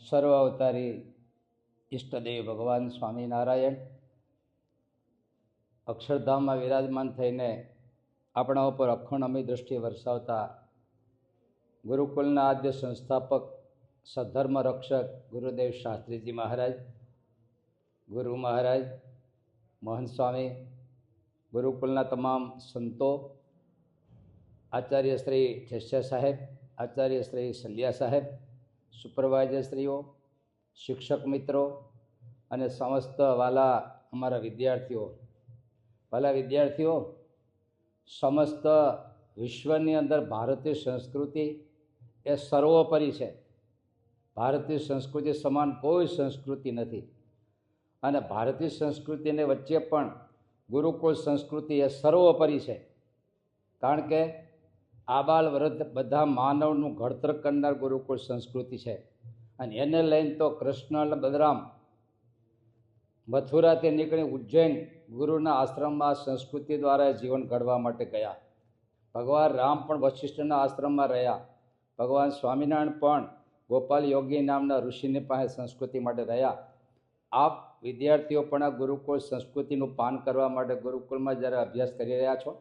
સર્વ અવતારી ઈષ્ટદેવ ભગવાન સ્વામિનારાયણ અક્ષરધામમાં વિરાજમાન થઈને આપણા ઉપર અખંડ અમી દૃષ્ટિ વરસાવતા ગુરુકુલના આદ્ય સંસ્થાપક સદ્ધર્મ રક્ષક ગુરુદેવ શાસ્ત્રીજી મહારાજ, ગુરુ મહારાજ, મોહન સ્વામી, ગુરુકુલના તમામ સંતો, આચાર્ય શ્રી ઠેસિયા સાહેબ, આચાર્ય શ્રી સલિયા સાહેબ, સુપરવાઇઝરશ્રીઓ, શિક્ષક મિત્રો અને સમસ્ત વાલા અમારા વિદ્યાર્થીઓ, સમસ્ત વિશ્વની અંદર ભારતીય સંસ્કૃતિ એ સર્વોપરી છે. ભારતીય સંસ્કૃતિ સમાન કોઈ સંસ્કૃતિ નથી અને ભારતીય સંસ્કૃતિને વચ્ચે પણ ગુરુકુળ સંસ્કૃતિ એ સર્વોપરી છે. કારણ કે આબાલ વૃદ્ધ બધા માનવનું ઘડતર કરનાર ગુરુકુળ સંસ્કૃતિ છે અને એને લઈને તો કૃષ્ણ અને બલરામ મથુરાથી નીકળી ઉજ્જૈન ગુરુના આશ્રમમાં સંસ્કૃતિ દ્વારા જીવન ઘડવા માટે ગયા. ભગવાન રામ પણ વશિષ્ઠના આશ્રમમાં રહ્યા. ભગવાન સ્વામિનારાયણ પણ ગોપાલ યોગી નામના ઋષિની પાસે સંસ્કૃતિ માટે રહ્યા. આપ વિદ્યાર્થીઓ પણ આ ગુરુકુળ સંસ્કૃતિનું પાન કરવા માટે ગુરુકુળમાં જ્યારે અભ્યાસ કરી રહ્યા છો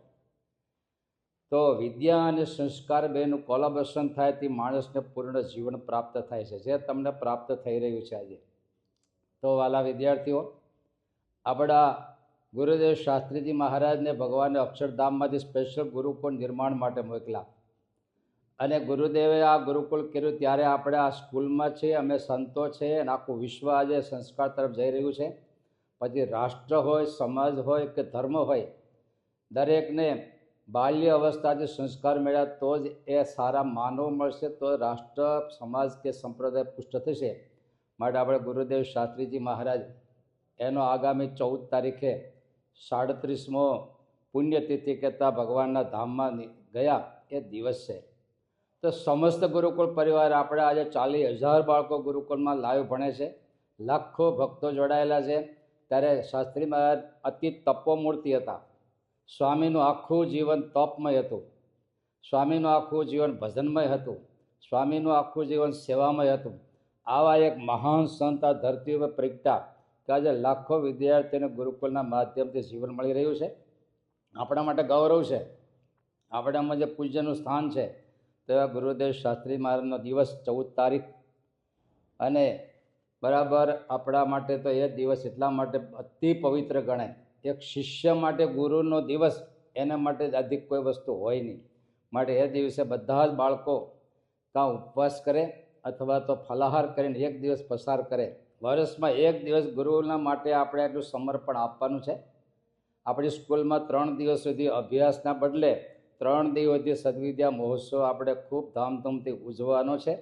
તો વિદ્યા અને સંસ્કાર બેનું કોલાબોરેશન થાય તે માણસને પૂર્ણ જીવન પ્રાપ્ત થાય છે, જે તમને પ્રાપ્ત થઈ રહ્યું છે આજે. તો વાલા વિદ્યાર્થીઓ, આપણા ગુરુદેવ શાસ્ત્રીજી મહારાજને ભગવાને અક્ષરધામમાંથી સ્પેશિયલ ગુરુકુળ નિર્માણ માટે મોકલ્યા અને ગુરુદેવે આ ગુરુકુળ કર્યું ત્યારે આપણે આ સ્કૂલમાં છીએ, અમે સંતો છે અને આખું વિશ્વ આજે સંસ્કાર તરફ જઈ રહ્યું છે. પછી રાષ્ટ્ર હોય, સમાજ હોય કે ધર્મ હોય, દરેકને બાલ્ય અવસ્થાથી સંસ્કાર મળ્યા તો જ એ સારા માનવ મળશે, તો રાષ્ટ્ર, સમાજ કે સંપ્રદાય પુષ્ટ થશે. માટે આપણે ગુરુદેવ શાસ્ત્રીજી મહારાજ એનો આગામી 14 તારીખે 37મો પુણ્યતિથિ કહેતા ભગવાનના ધામમાં ગયા એ દિવસ છે. તો સમસ્ત ગુરુકુળ પરિવાર આપણે આજે 40,000 બાળકો ગુરુકુળમાં લાઈવ ભણે છે, લાખો ભક્તો જોડાયેલા છે. ત્યારે શાસ્ત્રી મહારાજ અતિ તપોમૂર્તિ હતા. સ્વામીનું આખું જીવન તપમય હતું, સ્વામીનું આખું જીવન ભજનમય હતું, સ્વામીનું આખું જીવન સેવામય હતું. આવા એક મહાન સંત આ ધરતી ઉપર પ્રગટ્યા કે આજે લાખો વિદ્યાર્થીઓને ગુરુકુળના માધ્યમથી જીવન મળી રહ્યું છે. આપણા માટે ગૌરવ છે, આપણામાં જે પૂજ્યનું સ્થાન છે. તો એવા ગુરુદેવ શાસ્ત્રી મહારાજનો દિવસ 14 તારીખ અને બરાબર આપણા માટે તો એ દિવસ એટલા માટે અતિ પવિત્ર ગણાય. એક શિષ્ય માટે ગુરુનો દિવસ એના માટે અધિક કોઈ વસ્તુ હોય નહીં. માટે એ દિવસે બધા જ બાળકો કાં ઉપવાસ કરે અથવા તો ફલાહાર કરીને એક દિવસ પસાર કરે. વર્ષમાં એક દિવસ ગુરુના માટે આપણે એટલું સમર્પણ આપવાનું છે. આપણી સ્કૂલમાં 3 દિવસ સુધી અભ્યાસના બદલે 3 દિવસ સુધી સદવિદ્યા મહોત્સવ આપણે ખૂબ ધામધૂમથી ઉજવવાનો છે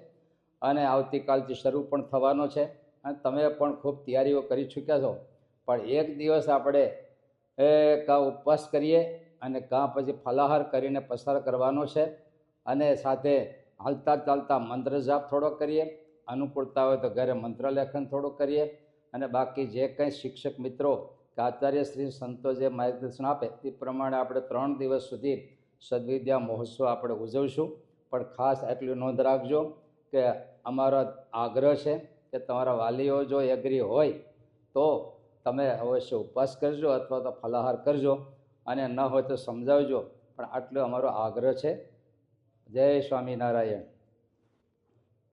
અને આવતીકાલથી શરૂ પણ થવાનો છે અને તમે પણ ખૂબ તૈયારીઓ કરી ચૂક્યા છો. પણ એક દિવસ આપણે કાં ઉપવાસ કરીએ અને કાં પછી ફલાહાર કરીને પસાર કરવાનો છે અને સાથે હાલતા ચાલતા મંત્ર જાપ થોડો કરીએ, અનુકૂળતા હોય તો ઘરે મંત્ર લેખન થોડું કરીએ અને બાકી જે કંઈ શિક્ષક મિત્રો કે આચાર્ય શ્રી સંતો જે માર્ગદર્શન આપે તે પ્રમાણે આપણે 3 દિવસ સુધી સદવિદ્યા મહોત્સવ આપણે ઉજવશું. પણ ખાસ એટલી નોંધ રાખજો કે અમારો આગ્રહ છે કે તમારા વાલીઓ જો એગ્રી હોય તો તમે અવશ્ય ઉપવાસ કરજો અથવા તો ફલાહાર કરજો અને ન હોય તો સમજાવજો, પણ આટલો અમારો આગ્રહ છે. જય સ્વામિનારાયણ.